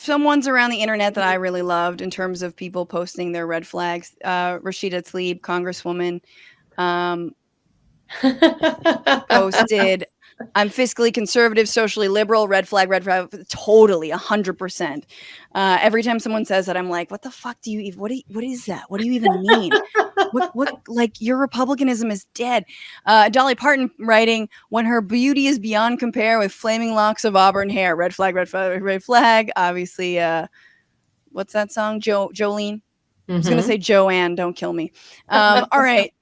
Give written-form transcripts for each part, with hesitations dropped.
some ones around the internet that I really loved in terms of people posting their red flags. Rashida Tlaib, Congresswoman, posted, I'm fiscally conservative, socially liberal, red flag, totally, 100%. Every time someone says that, I'm like, what the fuck do you even, what is that? What do you even mean? What, like, your Republicanism is dead. Dolly Parton writing, when her beauty is beyond compare with flaming locks of auburn hair, red flag, red flag, red flag. Obviously, what's that song? Jolene? I was going to say Joanne, don't kill me. All right.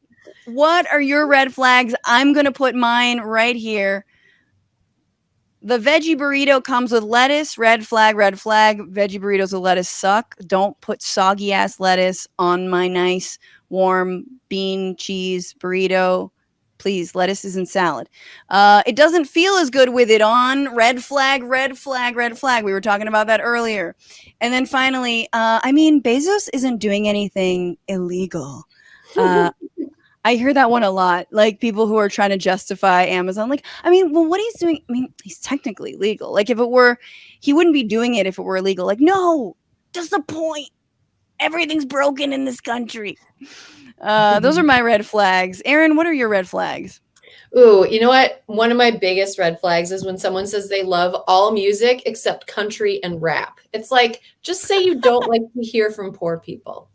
What are your red flags? I'm going to put mine right here. The veggie burrito comes with lettuce. Red flag, red flag. Veggie burritos with lettuce suck. Don't put soggy ass lettuce on my nice, warm bean cheese burrito. Please, lettuce isn't salad. It doesn't feel as good with it on. Red flag, red flag, red flag. We were talking about that earlier. And then finally, Bezos isn't doing anything illegal. I hear that one a lot. Like people who are trying to justify Amazon. Like, what he's doing, he's technically legal. Like if it were, he wouldn't be doing it if it were illegal. Like, no, that's the point. Everything's broken in this country. Those are my red flags. Aaron, what are your red flags? Ooh, you know what? One of my biggest red flags is when someone says they love all music except country and rap. It's like, just say you don't like to hear from poor people,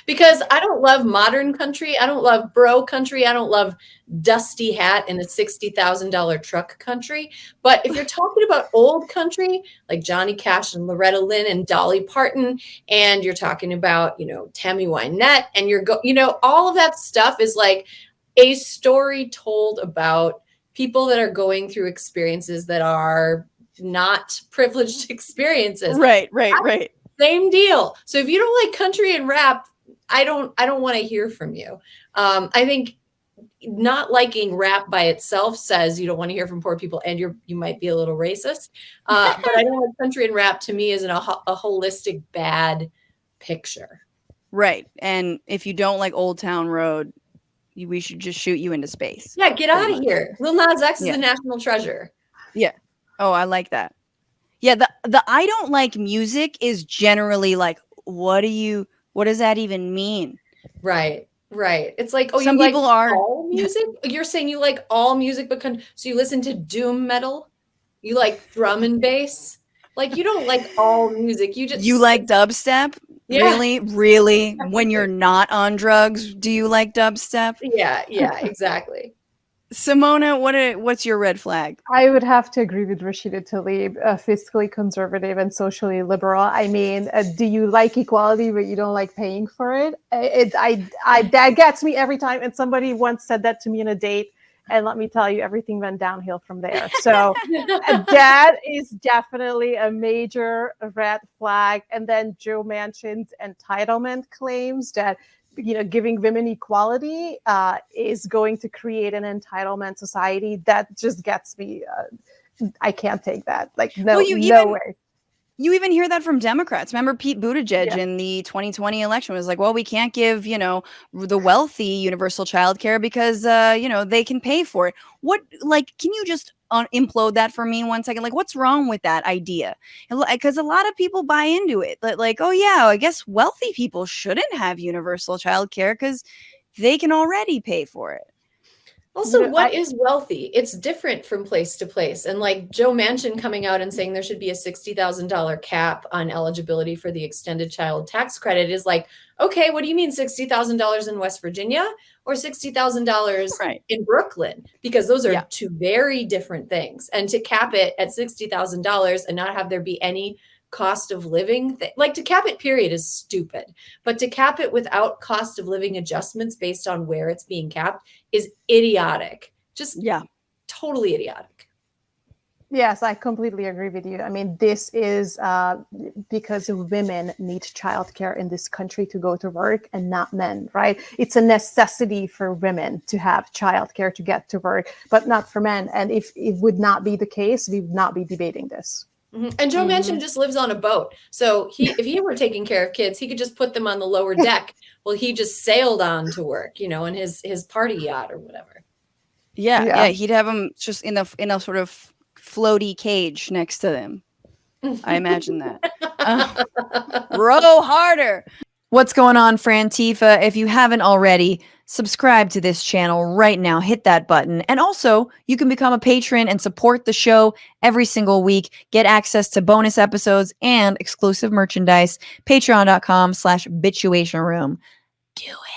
Because I don't love modern country. I don't love bro country. I don't love dusty hat in a $60,000 truck country. But if you're talking about old country, like Johnny Cash and Loretta Lynn and Dolly Parton, and you're talking about, Tammy Wynette, and all of that stuff is like a story told about people that are going through experiences that are not privileged experiences. Right. Same deal. So if you don't like country and rap, I don't want to hear from you. I think not liking rap by itself says you don't want to hear from poor people, and you might be a little racist. But I don't like country and rap. To me, isn't a holistic bad picture. Right. And if you don't like Old Town Road, we should just shoot you into space. Yeah, get out of here. Lil Nas X is a national treasure. Yeah. Oh, I like that. Yeah, the I don't like music is generally like, what does that even mean? Right. It's like, some people like all music? You're saying you like all music, but so you listen to doom metal? You like drum and bass? Like you don't like all music. You like dubstep? Yeah. Really? When you're not on drugs, do you like dubstep? Yeah, exactly. Simona, what's your red flag? I would have to agree with Rashida Tlaib, fiscally conservative and socially liberal. Do you like equality, but you don't like paying for it? That gets me every time. And somebody once said that to me on a date. And let me tell you, everything went downhill from there. So that is definitely a major red flag. And then Joe Manchin's entitlement claims that, giving women equality is going to create an entitlement society. That just gets me. I can't take that. Like, no way. You even hear that from Democrats. Remember Pete Buttigieg in the 2020 election was like, well, we can't give, the wealthy universal child care because, they can pay for it. Can you just implode that for me 1 second? Like, what's wrong with that idea? Because a lot of people buy into it. Like, oh, yeah, I guess wealthy people shouldn't have universal child care because they can already pay for it. Also, what is wealthy? It's different from place to place. And like Joe Manchin coming out and saying there should be a $60,000 cap on eligibility for the extended child tax credit is like, okay, what do you mean $60,000 in West Virginia or $60,000 in Brooklyn? Because those are two very different things. And to cap it at $60,000 and not have there be any cost of living, to cap it period is stupid, but to cap it without cost of living adjustments based on where it's being capped is idiotic. Totally idiotic. Yes, I completely agree with you. This is because women need childcare in this country to go to work and not men, right? It's a necessity for women to have childcare to get to work, but not for men. And if it would not be the case, we would not be debating this. And Joe Manchin just lives on a boat. So if he were taking care of kids, he could just put them on the lower deck. Well, he just sailed on to work, in his party yacht or whatever. Yeah. He'd have them just in a sort of floaty cage next to them. I imagine that. Row harder. What's going on, Frantifa? If you haven't already, subscribe to this channel right now. Hit that button. And also, you can become a patron and support the show every single week. Get access to bonus episodes and exclusive merchandise. Patreon.com/bitchuation room. Do it.